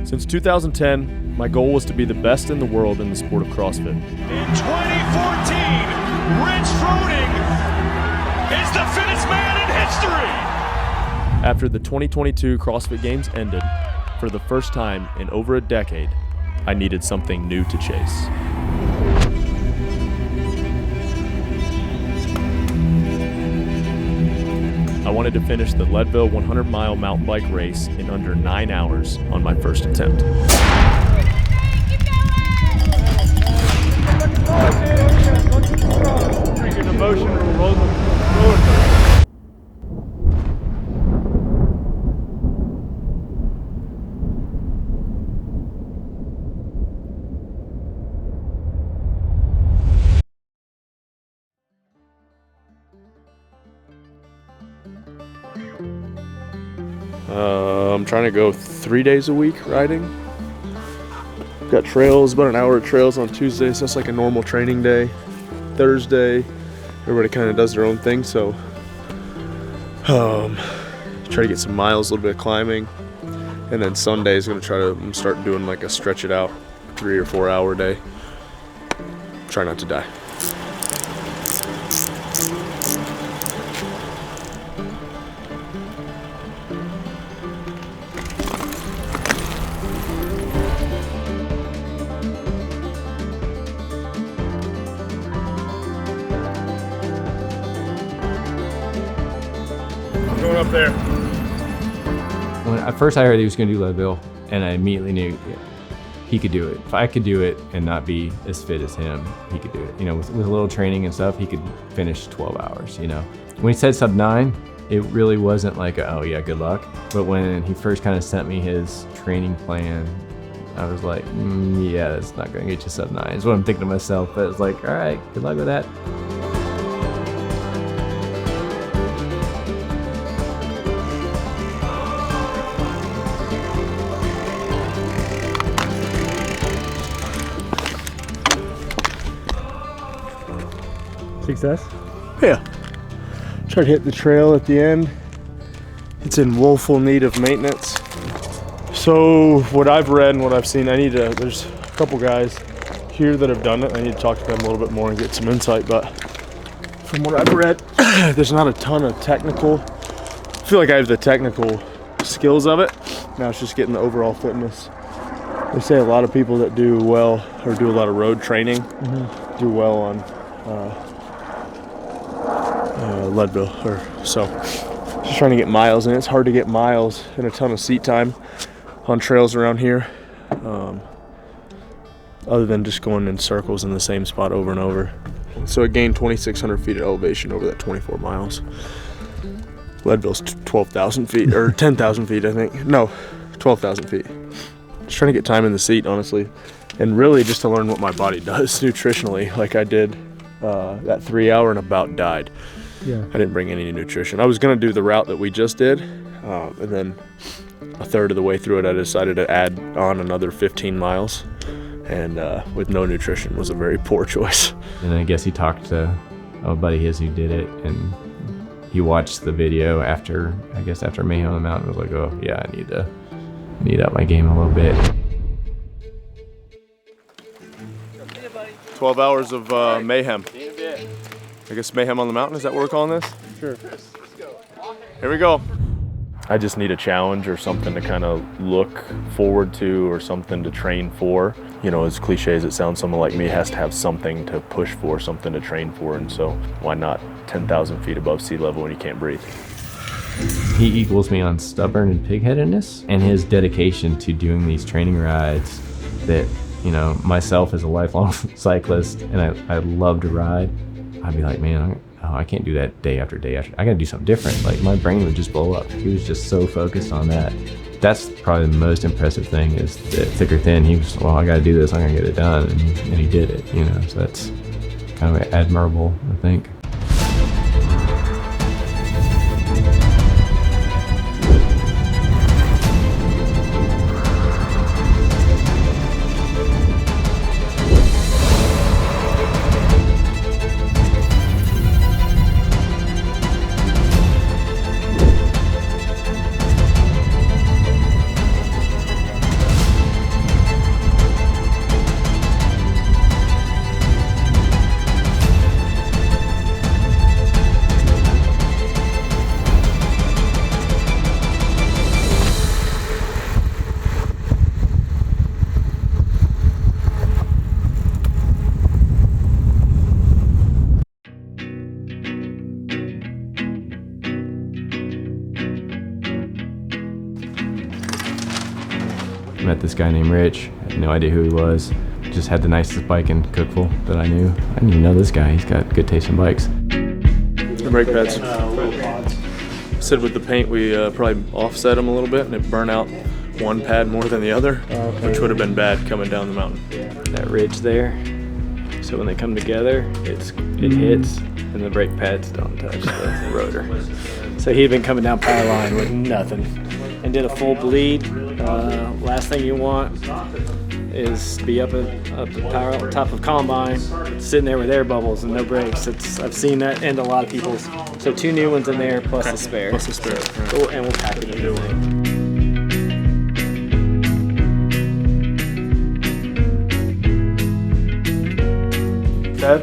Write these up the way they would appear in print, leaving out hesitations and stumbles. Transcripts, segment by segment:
Since 2010, my goal was to be the best in the world in the sport of CrossFit. In 2014, Rich Froning is the fittest man in history. After the 2022 CrossFit Games ended, for the first time in over a decade, I needed something new to chase. I wanted to finish the Leadville 100-mile mountain bike race in under 9 hours on my first attempt. Freaking emotional roller. I'm trying to go 3 days a week riding. Got trails, about an hour of trails on Tuesday, so that's like a normal training day. Thursday, everybody kind of does their own thing, so try to get some miles, a little bit of climbing, and then Sunday is going to try to start doing like a stretch it out 3 or 4 hour day. Try not to die. Going up there. When at first I heard he was going to do Leadville, and I immediately knew he could do it. If I could do it and not be as fit as him, he could do it. You know, with a little training and stuff, he could finish 12 hours, you know. When he said sub 9, it really wasn't like, oh yeah, good luck. But when he first kind of sent me his training plan, I was like, yeah, that's not going to get you sub 9. Is what I'm thinking to myself. But it's like, all right, good luck with that. Success? Yeah. Tried to hit the trail at the end. It's in woeful need of maintenance. So what I've read and what I've seen, there's a couple guys here that have done it. I need to talk to them a little bit more and get some insight, but from what I've read, there's not a ton of technical. I feel like I have the technical skills of it. Now it's just getting the overall fitness. They say a lot of people that do well or do a lot of road training do well on Leadville, or so. Just trying to get miles, and it's hard to get miles and a ton of seat time on trails around here, other than just going in circles in the same spot over and over. So I gained 2,600 feet of elevation over that 24 miles. Leadville's 12,000 feet, or 10,000 feet, I think. No, 12,000 feet. Just trying to get time in the seat, honestly, and really just to learn what my body does nutritionally. Like I did that 3 hour and about died. Yeah. I didn't bring any nutrition. I was going to do the route that we just did, and then a third of the way through it, I decided to add on another 15 miles, and with no nutrition was a very poor choice. And I guess he talked to a buddy of his who did it, and he watched the video after Mayhem on the Mountain. Was like, oh yeah, I need up my game a little bit. 12 hours of mayhem. I guess Mayhem on the Mountain, is that what we're calling this? Sure. Here we go. I just need a challenge or something to kind of look forward to or something to train for. You know, as cliche as it sounds, someone like me has to have something to push for, something to train for, and so why not 10,000 feet above sea level when you can't breathe? He equals me on stubborn and pigheadedness, and his dedication to doing these training rides that, you know, myself as a lifelong cyclist, and I love to ride, I'd be like, man, I can't do that day after day after. I gotta do something different. Like my brain would just blow up. He was just so focused on that. That's probably the most impressive thing is that thick or thin, he was, well, I gotta do this, I'm gonna get it done. And he did it, you know, so that's kind of admirable, I think. met this guy named Rich. Had no idea who he was. Just had the nicest bike in Cookeville that I knew. I didn't even know this guy. He's got good taste in bikes. The brake pads. Said with the paint we probably offset them a little bit and it burn out one pad more than the other, which would have been bad coming down the mountain. That ridge there, so when they come together, it hits and the brake pads don't touch the rotor. So he'd been coming down power line with nothing and did a full bleed. Last thing you want is to be up at the top of combine, sitting there with air bubbles and no brakes. I've seen that end a lot of people's. So 2 new ones in there plus a spare. Plus a spare. Right. Cool, and we'll pack it in. Dad,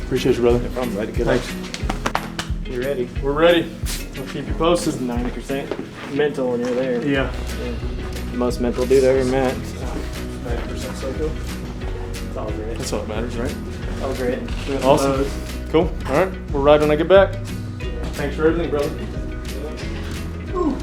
appreciate you, brother. No problem, buddy. Good Thanks. luck. You ready? We're ready. I'll keep you posted. 90% mental when you're there. Yeah. The most mental dude I ever met. 90% psycho. It's all great. That's all that matters, right? All great. Awesome. Cool. All right. We'll ride when I get back. Thanks for everything, brother. Woo.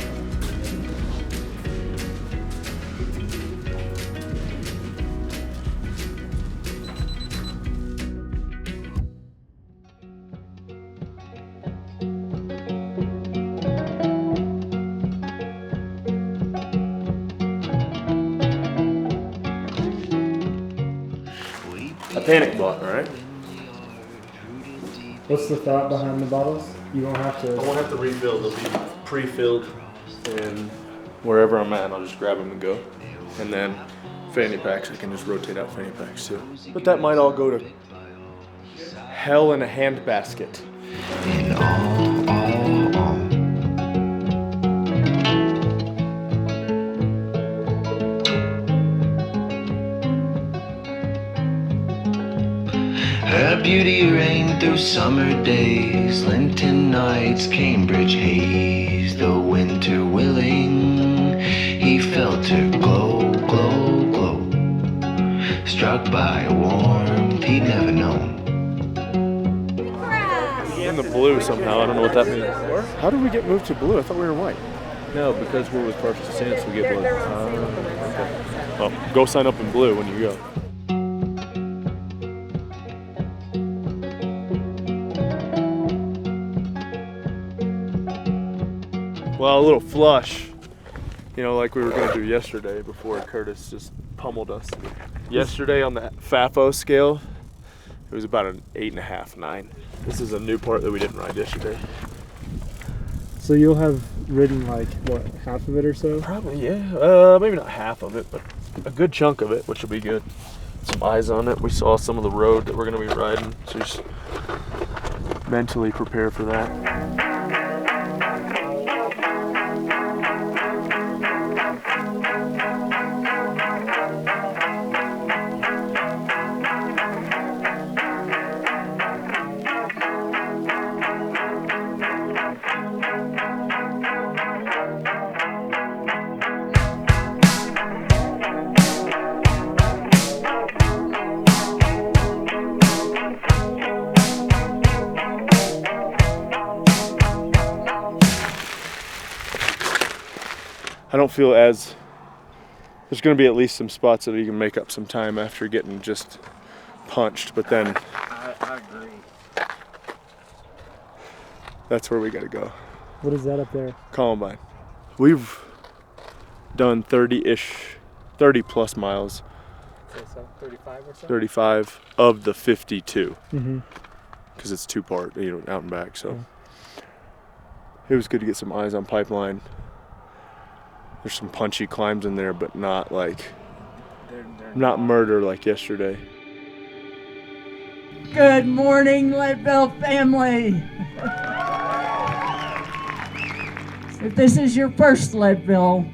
A panic button, all right? What's the thought behind the bottles? You won't have I to. won't have to refill. They'll be pre-filled, and wherever I'm at, I'll just grab them and go. And then fanny packs, I can just rotate out fanny packs too. But that might all go to hell in a handbasket. Her beauty reigned through summer days, Lenten nights, Cambridge haze. The winter willing, he felt her glow, glow, glow. Struck by a warmth he'd never known. In the blue somehow, I don't know what that means. How did we get moved to blue? I thought we were white. No, because we're with First Descents, we get blue. Okay. Well, go sign up in blue when you go. Well, a little flush, you know, like we were going to do yesterday before Curtis just pummeled us. Yesterday on the FAFO scale, it was about an 8.5, 9. This is a new part that we didn't ride yesterday. So you'll have ridden like what, half of it or so? Probably, yeah. Maybe not half of it, but a good chunk of it, which will be good. Some eyes on it. We saw some of the road that we're going to be riding, so just mentally prepare for that. I don't feel as, there's going to be at least some spots that you can make up some time after getting just punched, but then I agree. that's where we got to go. What is that up there? Columbine. We've done 30 plus miles, Say so, 35 or so? 35 of the 52, Mm-hmm. because it's 2-part, you know, out and back, so it was good to get some eyes on Pipeline. There's some punchy climbs in there, but not like, not murder like yesterday. Good morning, Leadville family. If this is your first Leadville,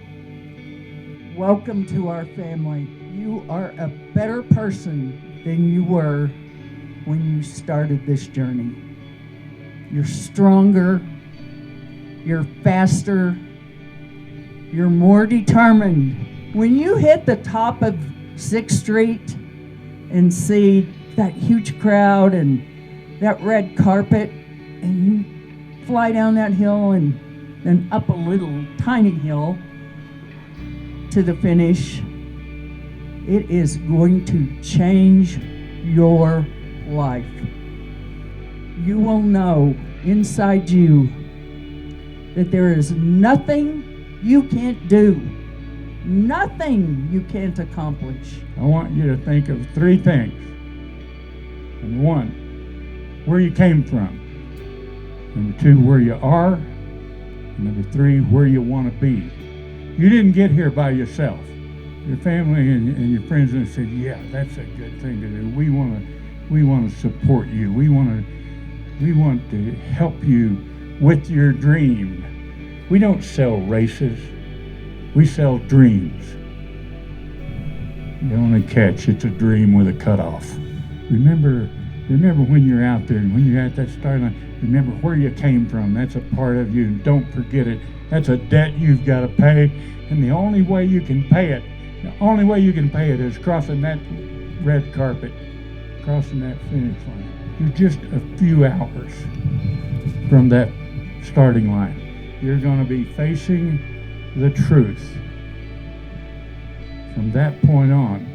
welcome to our family. You are a better person than you were when you started this journey. You're stronger, you're faster, you're more determined. When you hit the top of 6th Street and see that huge crowd and that red carpet, and you fly down that hill and then up a little tiny hill to the finish, it is going to change your life. You will know inside you that there is nothing you can't do, nothing you can't accomplish. I want you to think of 3 things. Number 1, where you came from. Number 2, where you are. And number 3, where you want to be. You didn't get here by yourself. Your family and your friends said, yeah, that's a good thing to do. We want to support you. We want to help you with your dream. We don't sell races. We sell dreams. The only catch, it's a dream with a cutoff. Remember when you're out there and when you're at that start line, remember where you came from. That's a part of you, and don't forget it. That's a debt you've got to pay, and the only way you can pay it is crossing that red carpet, crossing that finish line. You're just a few hours from that starting line. You're going to be facing the truth. From that point on,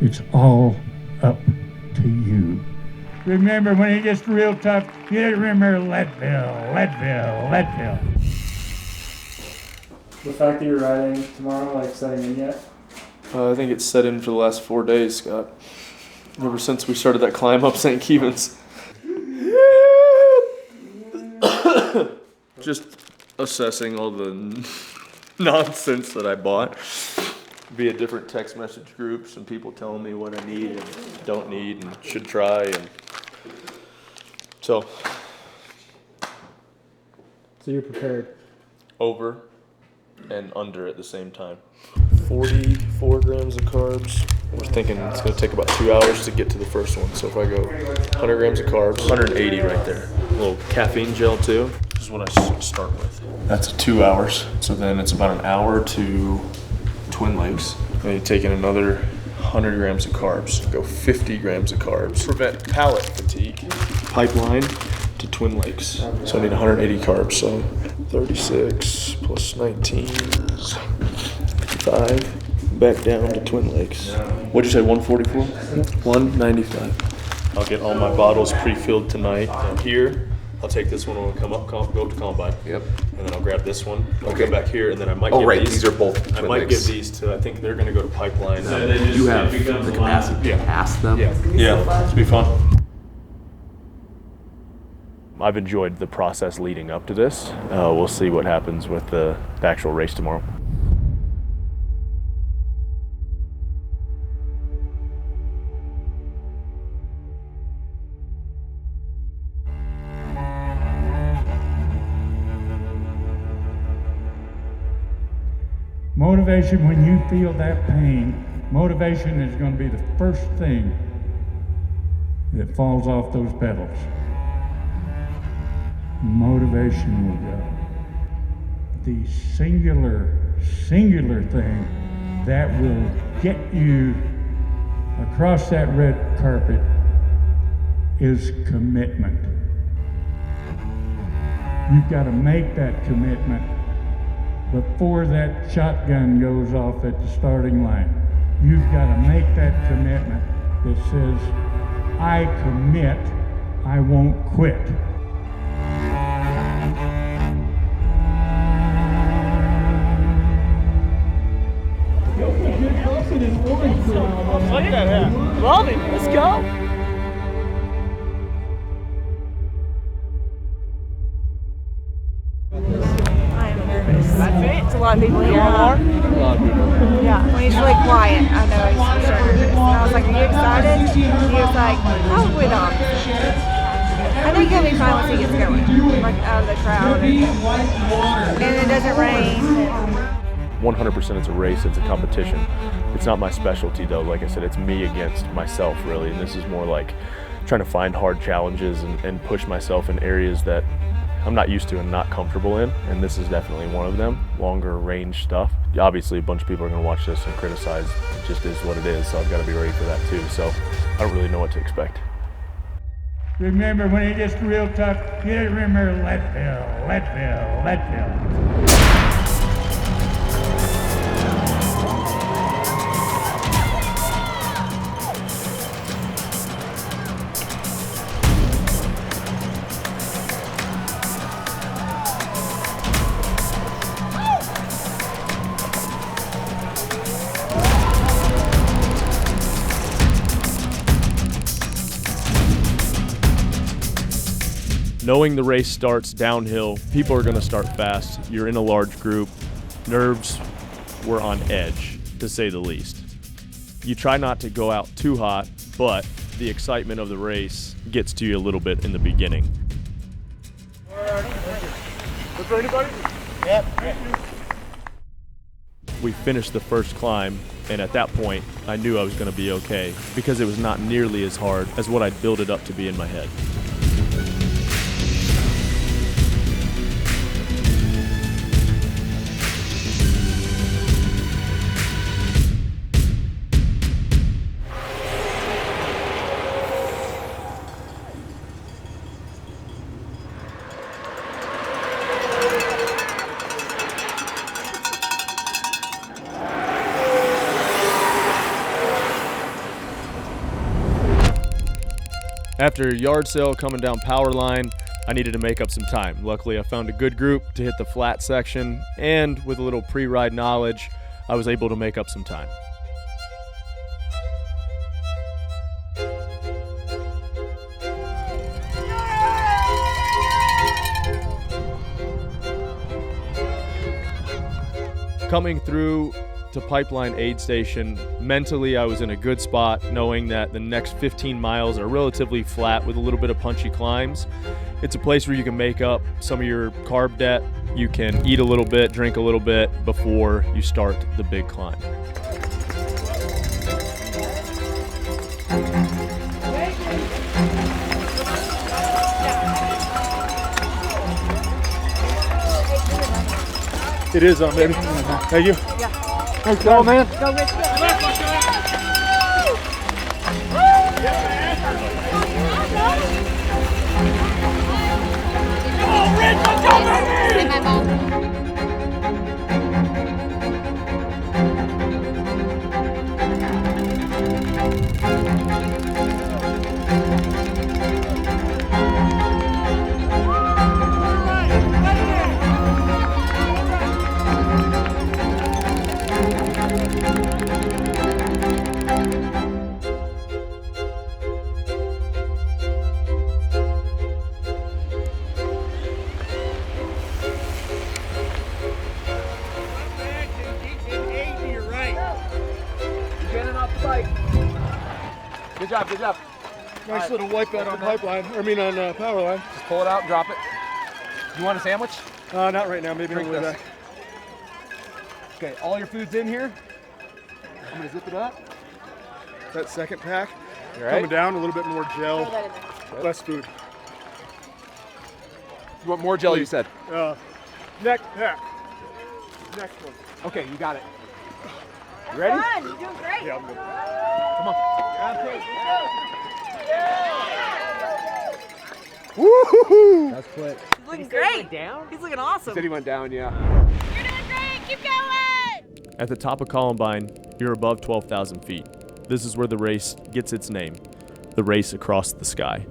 it's all up to you. Remember, when it gets real tough, you remember Leadville. The fact that you're riding tomorrow, like setting in yet? I think it's set in for the last 4 days, Scott. Ever since we started that climb up St. Kevin's. Just assessing all the nonsense that I bought via different text message groups and people telling me what I need and don't need and should try, and so you're prepared. over and under at the same time. 44 grams of carbs. We're thinking it's going to take about 2 hours to get to the first one. So if I go 100 grams of carbs, 180 right there. A little caffeine gel too. This is what I start with. That's 2 hours. So then it's about an hour to Twin Lakes. Then you take in another 100 grams of carbs. Go 50 grams of carbs. Prevent palate fatigue. Pipeline to Twin Lakes. So I need 180 carbs. So 36 plus 19 is 55. Back down to Twin Lakes. What'd you say, 144? 195. I'll get all my bottles pre-filled tonight. Down here, I'll take this one when we come up, go up to Combine. Yep. And then I'll grab this one. I'll go back here, and then I might give these. These are both Twin I might Lakes. give these to, I think they're gonna go to Pipeline. You have the capacity to pass them? Yeah, it's be fun. I've enjoyed the process leading up to this. We'll see what happens with the actual race tomorrow. Motivation, when you feel that pain, motivation is going to be the first thing that falls off those pedals. Motivation will go. The singular thing that will get you across that red carpet is commitment. You've got to make that commitment before that shotgun goes off at the starting line. You've got to make that commitment that says, I commit, I won't quit. Look at that. Love it. Let's go. It's a lot of people here. Yeah, when he's really quiet, I know he's for sure nervous. And I was like, are you excited? He was like, probably not. I think he'll be fine once he gets going, like out of the crowd. And it doesn't rain. 100% it's a race, it's a competition. It's not my specialty though. Like I said, it's me against myself really. And this is more like trying to find hard challenges and push myself in areas that I'm not used to and not comfortable in, and this is definitely one of them. Longer range stuff. Obviously a bunch of people are gonna watch this and criticize. It just is what it is, so I've gotta be ready for that too. So I don't really know what to expect. Remember, when it gets real tough, you remember Leadville. Knowing the race starts downhill, people are going to start fast. You're in a large group. Nerves were on edge, to say the least. You try not to go out too hot, but the excitement of the race gets to you a little bit in the beginning. Look for anybody? Yep. We finished the first climb, and at that point, I knew I was going to be okay because it was not nearly as hard as what I'd built it up to be in my head. After yard sale coming down power line, I needed to make up some time. Luckily, I found a good group to hit the flat section, and with a little pre-ride knowledge, I was able to make up some time. Coming through to Pipeline Aid Station, mentally I was in a good spot, knowing that the next 15 miles are relatively flat with a little bit of punchy climbs. It's a place where you can make up some of your carb debt. You can eat a little bit, drink a little bit before you start the big climb. It is on, baby. Thank you. Yeah. Let's go, man. Go, Rich. Come on, Rich, let's go, baby! Good job, good job. Nice little wipe out on pipeline. I mean on power line. Just pull it out and drop it. You want a sandwich? Not right now. Maybe on Drink the way this. back. Okay, all your food's in here. I'm gonna zip it up. That second pack You all right? coming down. A little bit more gel, less food. You want more gel? You said. Next pack. Next one. Okay, you got it. You ready? Fun. You're doing great. Yeah, I'm good. Come on. Woo-hoo-hoo! That's quick. He's looking great. He's looking awesome. He said he went down, yeah. You're doing great. Keep going. At the top of Columbine, you're above 12,000 feet. This is where the race gets its name, the race across the sky.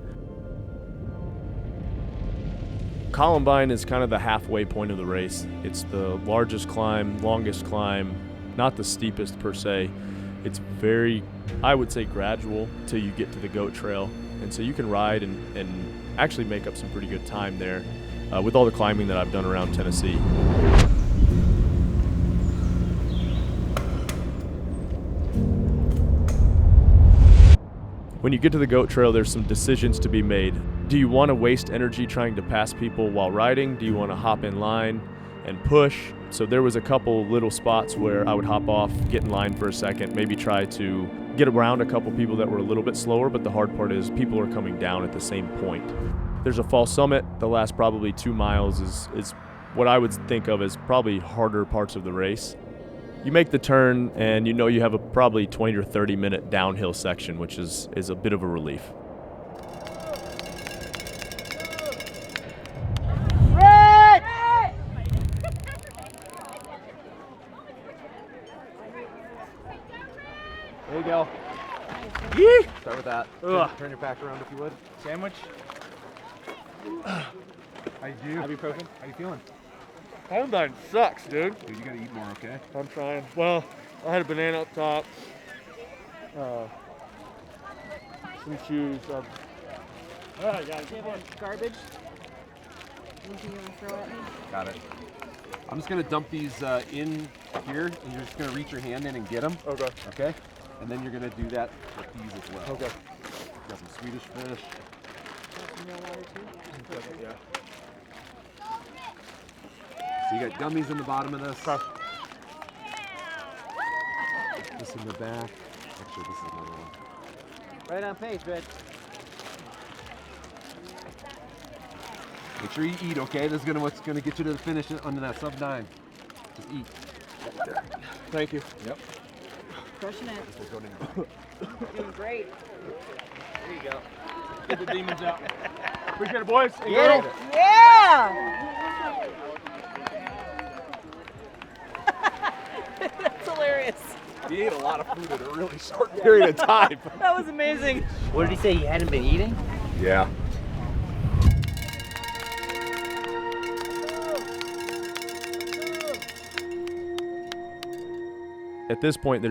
Columbine is kind of the halfway point of the race. It's the largest climb, longest climb, not the steepest per se. It's very, I would say, gradual till you get to the goat trail. And so you can ride and actually make up some pretty good time there with all the climbing that I've done around Tennessee. When you get to the goat trail, there's some decisions to be made. Do you want to waste energy trying to pass people while riding? Do you want to hop in line and push? So there was a couple little spots where I would hop off, get in line for a second, maybe try to get around a couple people that were a little bit slower, but the hard part is people are coming down at the same point. There's a fall summit. The last probably 2 miles is what I would think of as probably harder parts of the race. You make the turn and you know you have a probably 20 or 30 minute downhill section, which is a bit of a relief. There you go. Yee! Start with that. Turn your pack around if you would. Sandwich. How you do? Ibuprofen. How you feeling? Columbine sucks, dude. Dude, you gotta eat more, okay? I'm trying. Well, I had a banana up top. Some shoes. All right, guys. Garbage. Anything you want to throw at me? Got it. I'm just gonna dump these in here, and you're just gonna reach your hand in and get them. Okay. Okay? And then you're gonna do that with these as well. Okay. Got some Swedish fish. Yeah. So you got gummies in the bottom of this. This in the back. Actually, this is another one. Right on pace, Red. Make sure you eat, okay? This is what's gonna get you to the finish under that sub-9. Just eat. Thank you. Yep. Crushing it. This will go in. Doing great. There you go. Get the demons out. Appreciate it, boys. And Yeah. girls. Yeah! That's hilarious. He ate a lot of food in a really short period of time. That was amazing. What did he say? He hadn't been eating? Yeah. At this point,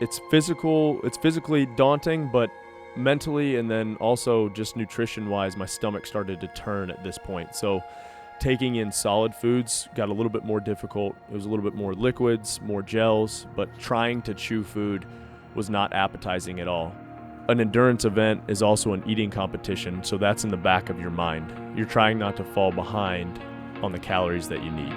it's physically daunting, but mentally and then also just nutrition-wise, my stomach started to turn at this point. So taking in solid foods got a little bit more difficult. It was a little bit more liquids, more gels, but trying to chew food was not appetizing at all. An endurance event is also an eating competition, so that's in the back of your mind. You're trying not to fall behind on the calories that you need.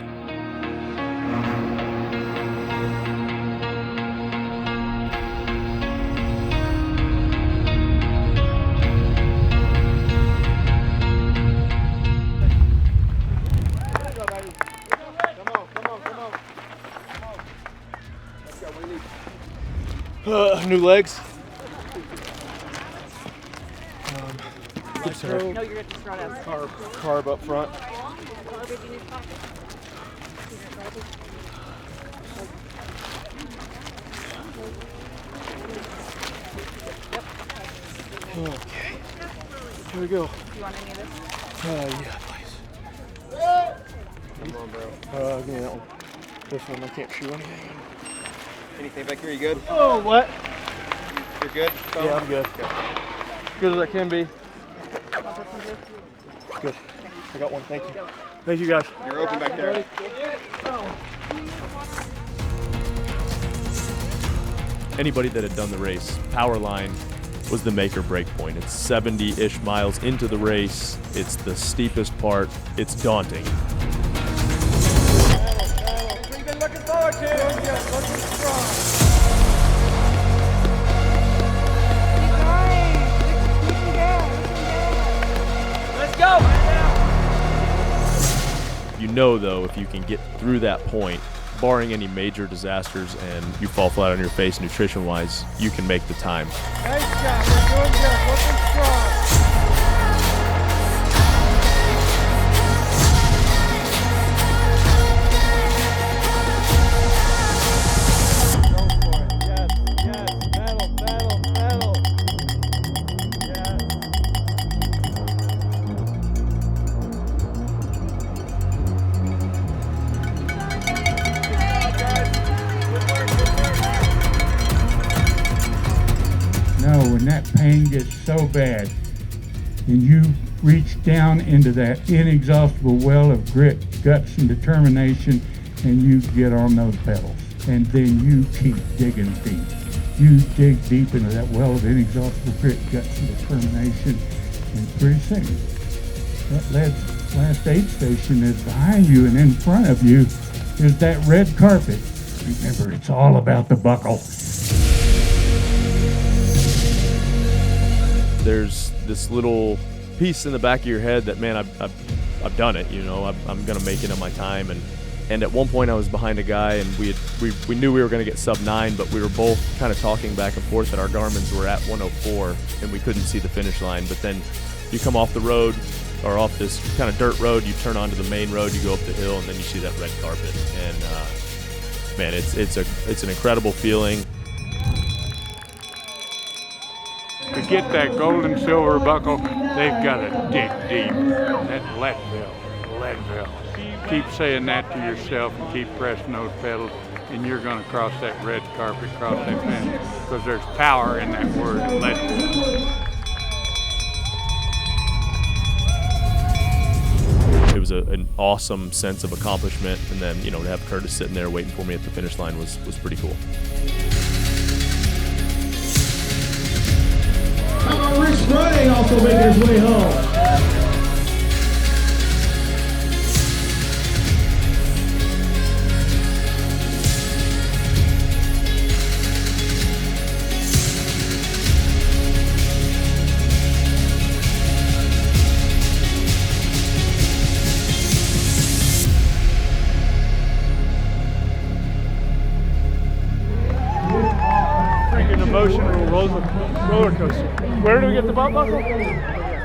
New legs. No, you're at the front of Carb up front. Garbage in his pocket. Okay. Here we go. Do you want any of this? Yeah, please. Come on, bro. Give me that one. This one, I can't chew anything. Anything back here, you good? Oh, what? You're good? Yeah, I'm good. Good as I can be. Good. I got one. Thank you. Thank you, guys. You're open back there. Anybody that had done the race, power line was the make or break point. It's 70-ish miles into the race. It's the steepest part. It's daunting. We've been looking forward to it. Looking strong. Let's go. You know, though, if you can get through that point, barring any major disasters and you fall flat on your face nutrition-wise, you can make the time. Nice job. We're doing good. Looking strong. No, when that pain gets so bad and you reach down into that inexhaustible well of grit, guts, and determination, and you get on those pedals, and then you keep digging deep. You dig deep into that well of inexhaustible grit, guts, and determination, and pretty soon, that last aid station is behind you, and in front of you is that red carpet. Remember, it's all about the buckle. There's this little piece in the back of your head that, man, I've done it, you know, I'm gonna make it on my time. And at one point I was behind a guy and we knew we were gonna get sub 9, but we were both kind of talking back and forth that our Garmin's were at 104 and we couldn't see the finish line. But then you come off the road or off this kind of dirt road, you turn onto the main road, you go up the hill, and then you see that red carpet. And man, it's an incredible feeling. To get that gold and silver buckle, they've got to dig deep. That's Leadville. Keep saying that to yourself and keep pressing those pedals, and you're going to cross that red carpet, cross that fence, because there's power in that word, Leadville. It was an awesome sense of accomplishment. And then, you know, to have Curtis sitting there waiting for me at the finish line was pretty cool. How about Rich Friday also making his way home? Emotional roller coaster. Where do we get the belt buckle?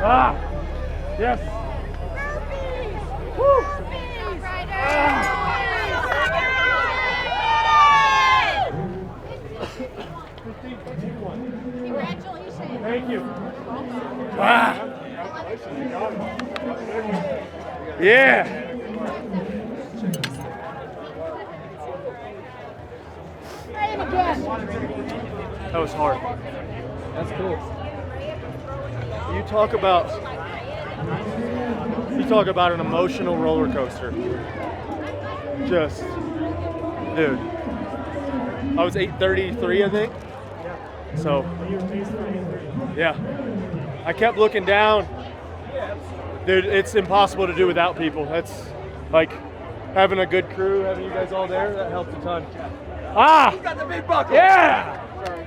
Ah, yes. Woo. Congratulations. Thank you. Ah. Yeah. That was hard. That's cool. You talk about an emotional roller coaster. Just, dude. I was 8:33, I think. So, yeah. I kept looking down. Dude, it's impossible to do without people. That's like having a good crew, having you guys all there, that helps a ton. Ah! You got the big buckle. Yeah!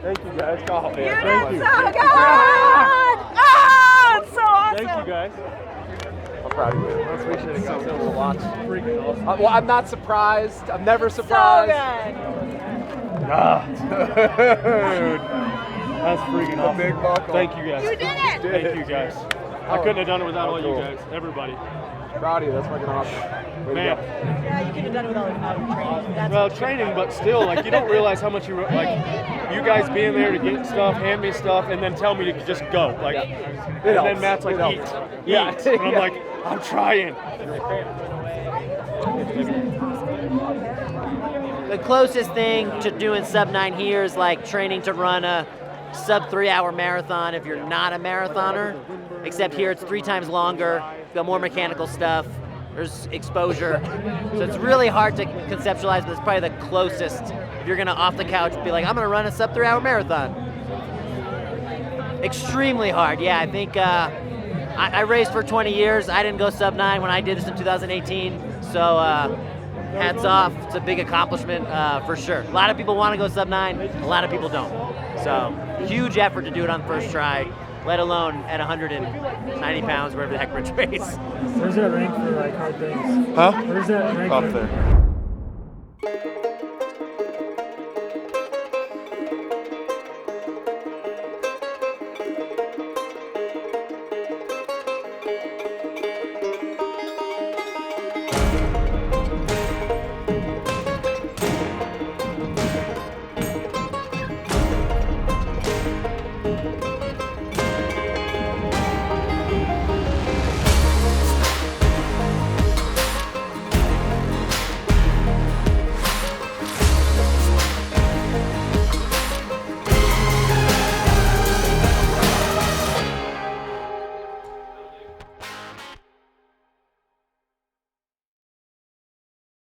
Thank you guys. Oh, man. Thank you. So good! Oh, it's so awesome. Thank you guys. I'm proud of you. I appreciate it, guys. That was a lot. Freaking awesome. Well, I'm not surprised. I'm never surprised. So good. Ah, dude. That's freaking awesome. Big buckle. Thank you guys. You did it. Thank you guys. I couldn't have done it without all you guys. Everybody. Proud of you. That's fucking awesome. Man. Yeah, you could have done it without training. That's Well, training, but still, like, you don't realize how much you guys being there to get stuff, hand me stuff, and then tell me to just go. Like, and then Matt's like, eat. Yeah. And I'm like, I'm trying. The closest thing to doing sub-9 here is like training to run a sub-3 hour marathon if you're not a marathoner, except here it's 3 times longer, got more mechanical stuff, there's exposure. So it's really hard to conceptualize, but it's probably the closest if you're gonna off the couch be like, I'm gonna run a sub-3 hour marathon. Extremely hard, yeah. I think I raced for 20 years. I didn't go sub-9 when I did this in 2018, so hats off. It's a big accomplishment for sure. A lot of people want to go sub-9, a lot of people don't. So huge effort to do it on the first try, let alone at 190 pounds, wherever the heck Rich weighs. Where's that rank for like hard things? Huh? Where's that rank Up for? there.